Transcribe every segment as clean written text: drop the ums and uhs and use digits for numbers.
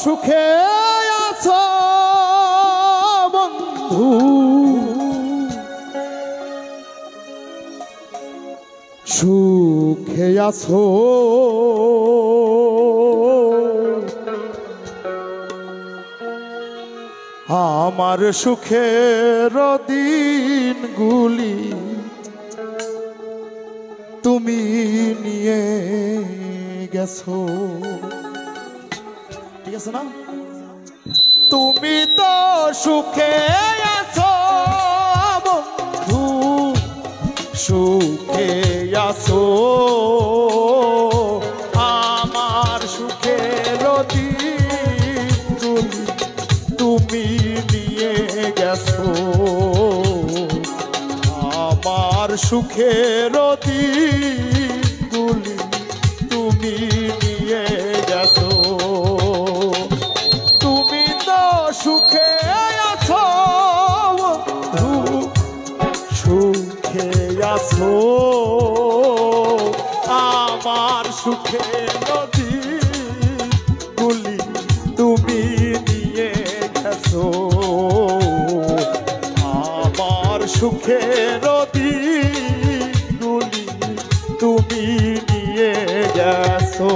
সুখে আছো বন্ধু, সুখে আছো আমার সুখের দিনগুলি তুমি নিয়ে গেছো। ঠিক আছে না? তুমি তো সুখে আছো বন্ধু, সুখে আছো আমার সুখের দিনগুলি তুমি নিয়ে গেছো। আমার সুখের দিনগুলি তুমি নিয়ে গেছো। তুমি তো সুখে আছো বন্ধু, সুখে আছো আমার সুখের দিনগুলি তুমি নিয়ে গেছো। আমার সুখের দিনগুলি তুমি নিয়ে গেছো।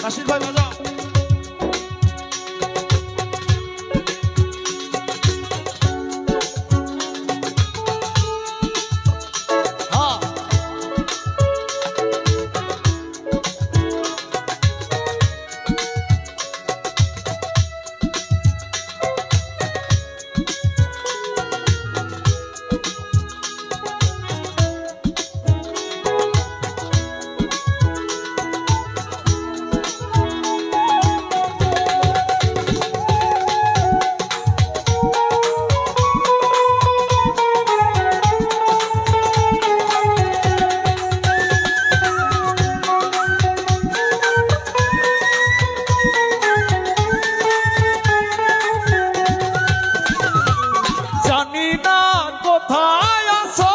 নাসির ভাই বাজাও। কোথায় আছো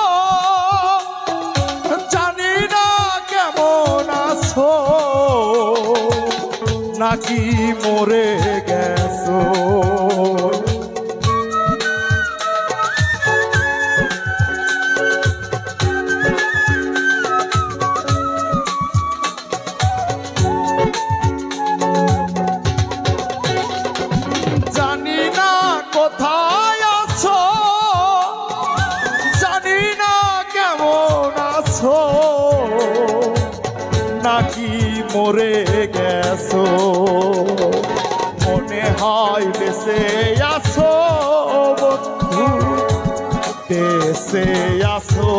জানি না, কেমন আছো নাকি মরে গেছো। জানি না কোথায় আছো, নাকি মরে গেছো। মনে হয় বেঁচে আছো বন্ধু, বেঁচে আছো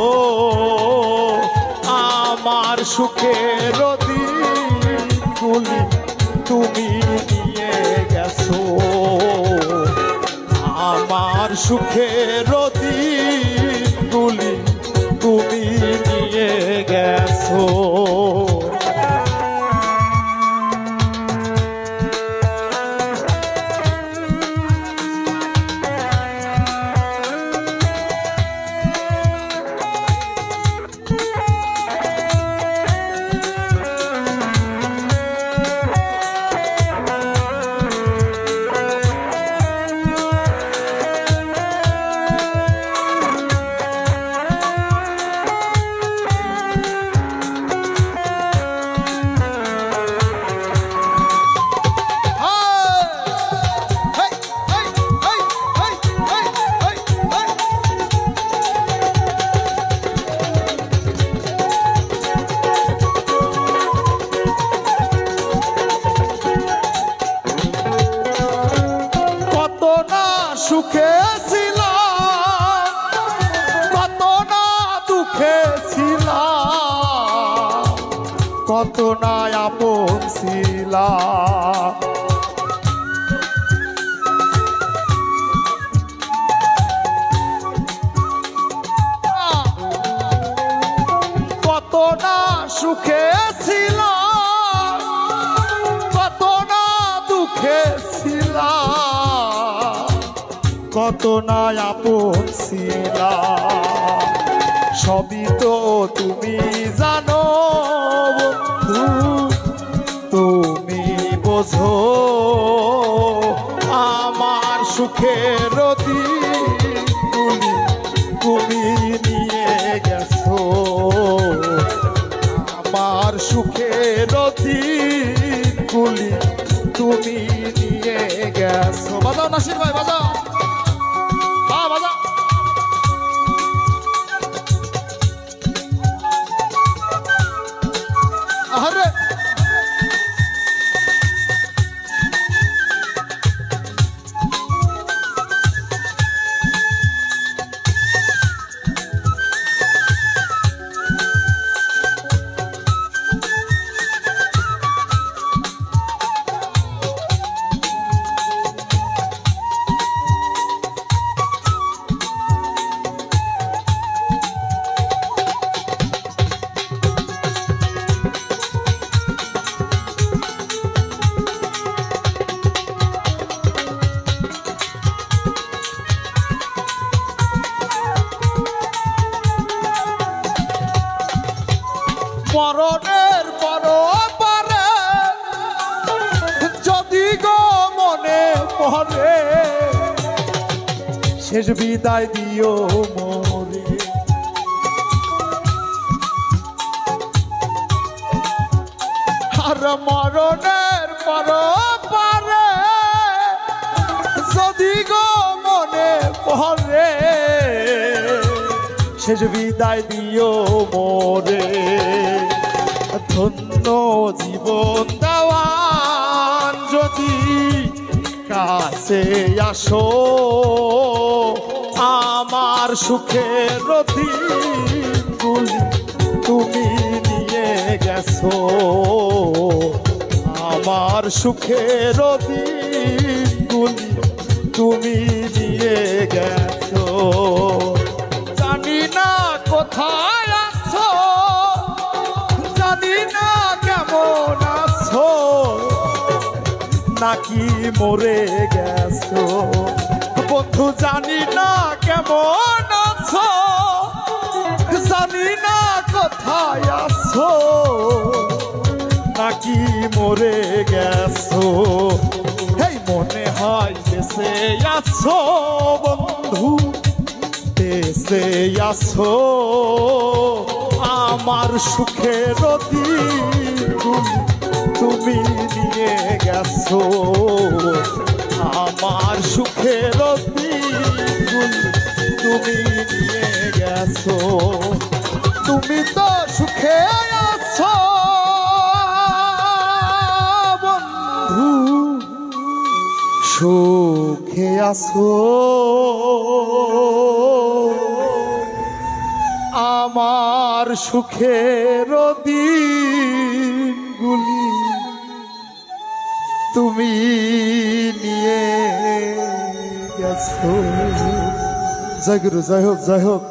আমার সুখের দিনগুলি তুমি নিয়ে গেছো। আমার সুখের দিনগুলি তুমি নিয়ে গেছো। সুখে ছিলাম কত না দুঃখে ছিলাম, কত না আপন ছিলাম। কত না সুখে ছিলাম, কত না দুঃখে ছিলাম, কত না আপন ছিলাম। সবই তো তুমি জানো বন্ধু, তুমি বোঝো আমার সুখের দিনগুলি তুমি নিয়ে গেছো, আমার সুখের দিনগুলি তুমি নিয়ে গেছো। বাজাও নাসির ভাই, বাজাও। হ্যাঁ বাজাও। আরে মরণের পরে যদি গো মনে পড়ে শেষ বিদায় দিও মোরে, আর মরণের পরে যদি গো মনে পড়ে শেষ বিদায় দিও মোরে। ধন্য জীবন দেওয়ান যদি কাছে আসো, আমার সুখের দিনগুলি তুমি নিয়ে গেছো, আমার সুখের দিনগুলি তুমি নিয়ে গেছো। জানি না কোথায় আছো, জানি না কেমন আছো, নাকি মরে গেছো বন্ধু, জানি না কেমন আছো, জানি না কোথায় আছো, নাকি মরে গেছো। এই মনে হয় বেঁচে আছো বন্ধু, বেঁচে আছো, আমার সুখের দিনগুলি তুমি নিয়ে গেছো, আমার সুখের দিনগুলি তুমি নিয়ে গেছো। তুমি তো সুখে আছো বন্ধু, সুখে আছো, আমার সুখের দিনগুলি তুমি নিয়ে গেছো। জয় গুরু, জয় হোক, জয় হোক।